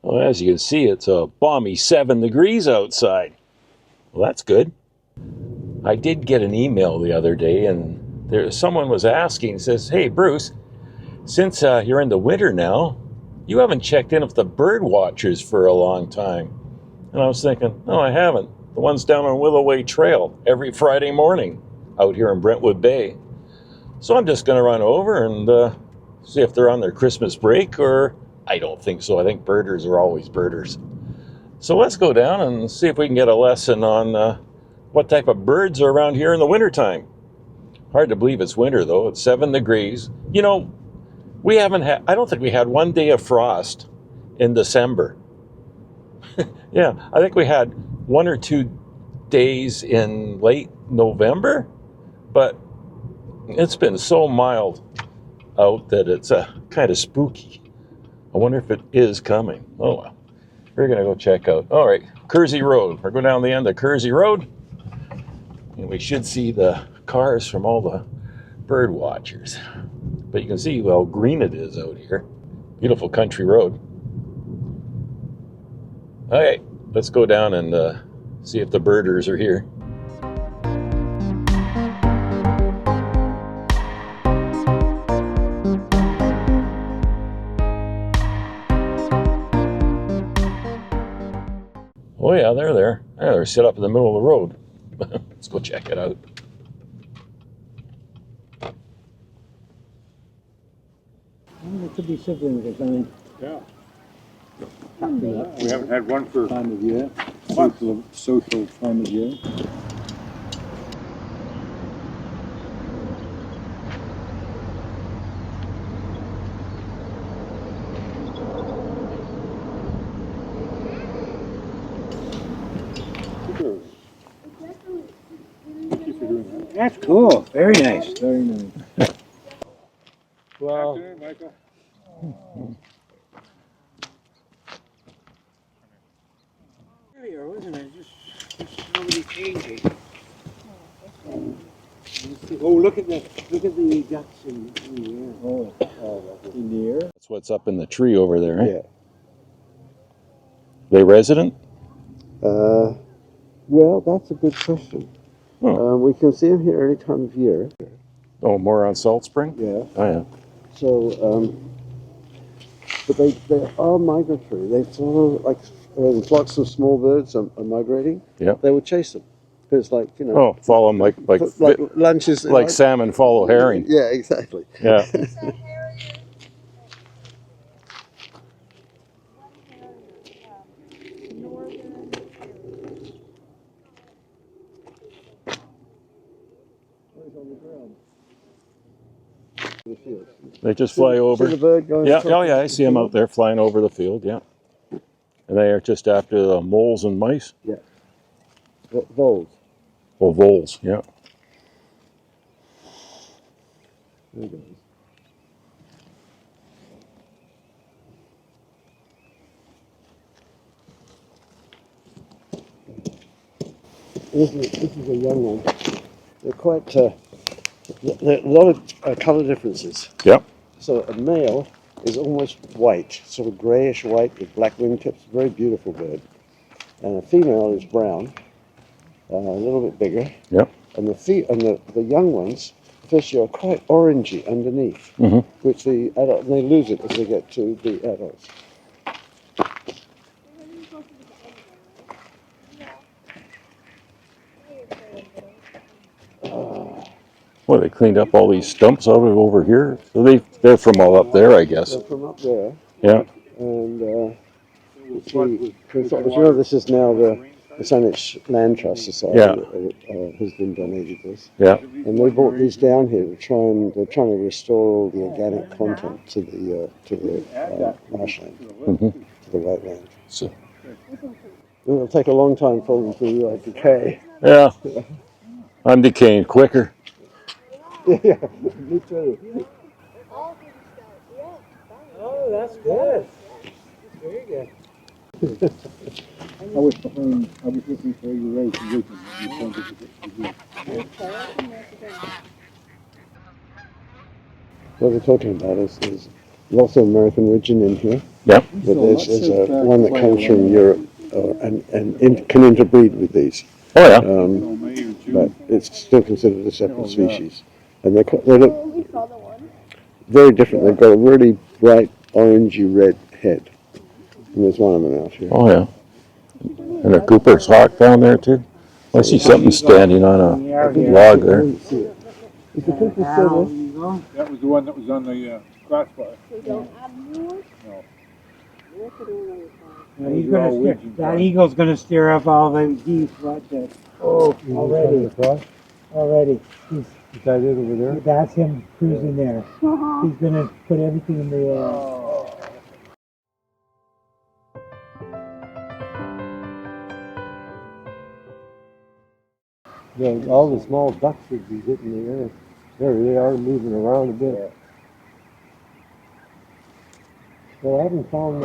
Well, as you can see, it's a balmy 7 degrees outside. Well, that's good. I did get an email the other day, and someone was asking, says, "Hey, Bruce, since you're in the winter now, you haven't checked in with the bird watchers for a long time." And I was thinking, no, I haven't. The one's down on Willow Way Trail every Friday morning out here in Brentwood Bay. So I'm just going to run over and see if they're on their Christmas break, or I don't think so. I think birders are always birders. So let's go down and see if we can get a lesson on what type of birds are around here in the wintertime. Hard to believe it's winter, though. It's 7 degrees. You know, I don't think we had one day of frost in December. Yeah, I think we had 1 or 2 days in late November, but it's been so mild out that it's kind of spooky. I wonder if it is coming. Oh, well. We're going to go check out. All right, Kersey Road. We're going down the end of Kersey Road, and we should see the cars from all the bird watchers. But you can see how green it is out here. Beautiful country road. Okay, let's go down and see if the birders are here. Oh yeah, they're there. They're set up in the middle of the road. Let's go check it out. There could be siblings or something. Yeah. We haven't had one for Time of year. months. Social time of year. Thank you for doing that. That's cool. Very nice. Very nice. Well, Afternoon, Michael. Earlier, wasn't it? Just nobody changing. Oh, look at the ducks in the air. Oh, in the air. that's what's up in the tree over there, eh? Yeah. They resident? Well, that's a good question. Oh. We can see them here any time of year. Oh, more on Salt Spring? Yeah. Oh, yeah. So, but they are migratory. They follow, like, when flocks of small birds are migrating. Yep. They will chase them. It's like, you know. Oh, follow them like lunches. like salmon follow herring. Yeah, exactly. Yeah. They just fly over. See the bird going Yeah, across oh yeah, I see them out there flying over the field, yeah. And they are just after the moles and mice? Yeah. Voles. Oh, voles, yeah. There he goes. This is a young one. They're quite, there are a lot of colour differences. Yep. So a male is almost white, sort of greyish white with black wingtips, very beautiful bird. And a female is brown, a little bit bigger. Yep. And the young ones, first are quite orangey underneath, which the adult, they lose it as they get to the adults. Well, they cleaned up all these stumps out of over here. So they're from all up there, I guess. They're from up there. Yeah. And this is now the Saanich Land Trust Society has been donated this. Yeah. And they brought these down here to they're trying to restore all the organic content to the marshland, to the wetland. So. It'll take a long time for them to decay. Yeah. I'm decaying quicker. Yeah, me too. Oh, that's good. Very good. I was looking for your race. What we're talking about is lots of American Ridgeon in here. Yep. But there's one that comes from Europe and can interbreed with these. Oh yeah. May or But June. it's still considered a separate Oh, yeah. species. And they look We saw the one. very different. They've got a really bright orangey red head. And there's one of them out here. Oh yeah. And a Cooper's hawk down there too. I see something standing on a log there. Is the Cooper still there? That was the one that was on the crossbar. We don't have new ones? No. Now he's gonna steer, that eagle's gonna steer up all the geese, watch it. Oh, Already. Already. Is that it over there? That's him cruising there. He's gonna put everything in the air. Yeah, all the small ducks should be hitting the air. There they are moving around a bit. Well, I haven't found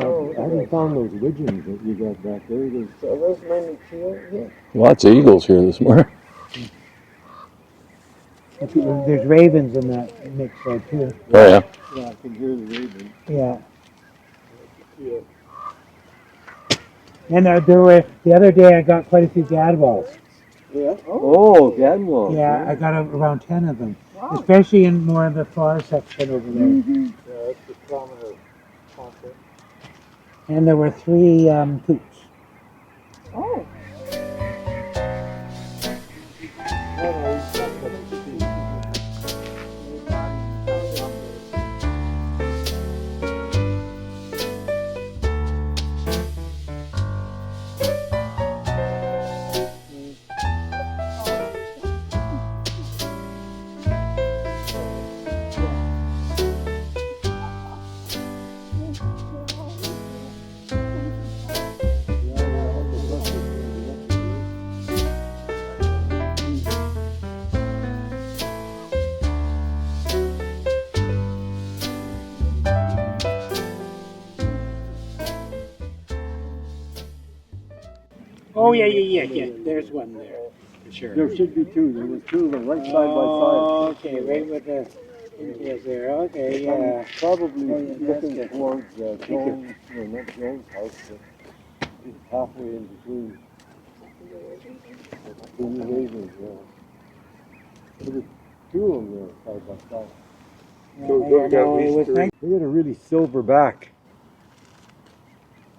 those widgeons that you got back there. Are those mainly teal here? Lots of eagles here this morning. There's ravens in that mix there too. Oh yeah. Yeah, I can hear the raven. Yeah. And there were, the other day I got quite a few gadwalls. Yeah. Oh, gadwalls. Yeah, I got around 10 of them. Especially in more of the far section over there. Yeah, that's the prominent concept. And there were 3 coots. Oh. Oh, yeah. There's one there. For sure. There should be 2. There were 2 of them right side by Oh, okay, right with the yes there. Okay, yeah. Probably that's looking good. towards Jones, no, not Jones' house, but it's halfway in between. Between the ravens, yeah. There were 2 of them there side by side. It was nice. They got a really silver back,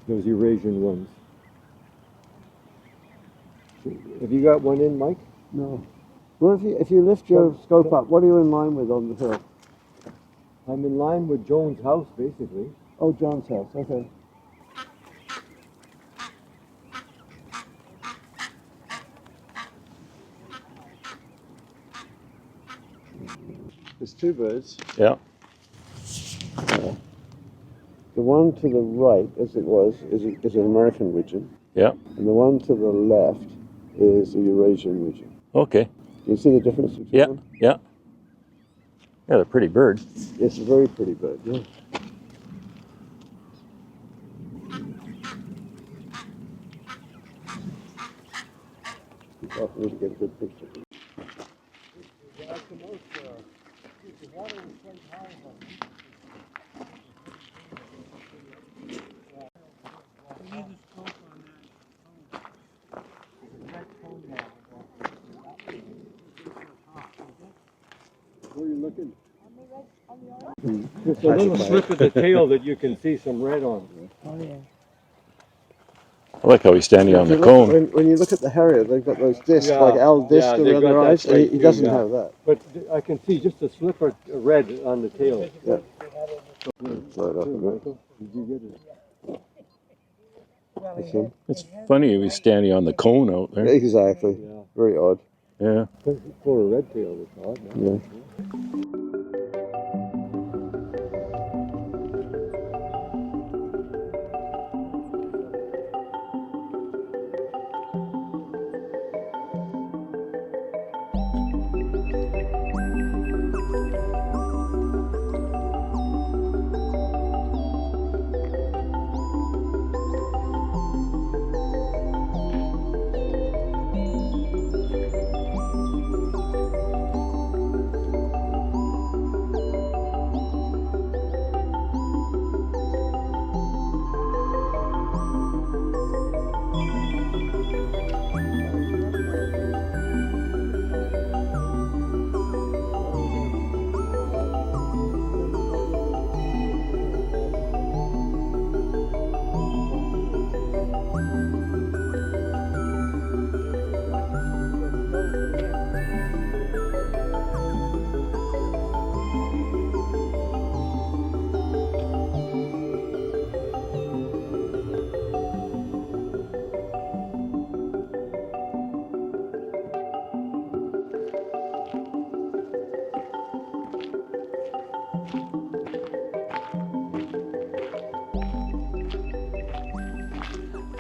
those Eurasian ones. Have you got one in, Mike? No. Well, if you lift your scope up, what are you in line with on the hill? I'm in line with Jones' house, basically. Oh, Jones' house, okay. There's 2 birds. Yeah. The one to the right, as it was, is an American widgeon. Yeah. And the one to the left is a Eurasian widgeon. Okay. Do you see the difference between Yeah. them? Yeah. Yeah, they're pretty bird. It's a very pretty bird, yeah. I'll need to get a good picture. Where are you looking? There's a little slip of the tail that you can see some red on. Oh, yeah. I like how he's standing on the cone. When you look at the harrier, they've got those discs, Yeah, like owl discs yeah, they've around got their that eyes. trait He too, doesn't yeah. have that. But I can see just a slip of red on the tail. Slow it up a bit. Did you get it? That's him. It's funny he was standing on the cone out there. Exactly. Yeah. Very odd. Yeah. For a red tail, it's odd. Yeah.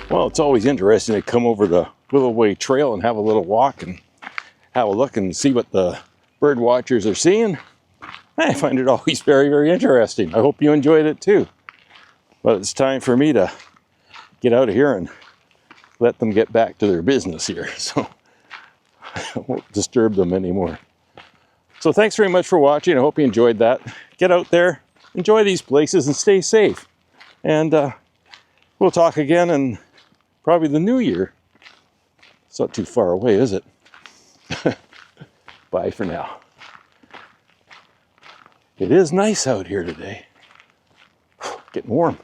Well, it's always interesting to come over the Willow Way Trail and have a little walk and have a look and see what the bird watchers are seeing. I find it always very, very interesting. I hope you enjoyed it too. But it's time for me to get out of here and let them get back to their business here. So I won't disturb them anymore. So thanks very much for watching. I hope you enjoyed that. Get out there, enjoy these places, and stay safe. And we'll talk again in probably the new year. It's not too far away, is it? Bye for now. It is nice out here today. Getting warm.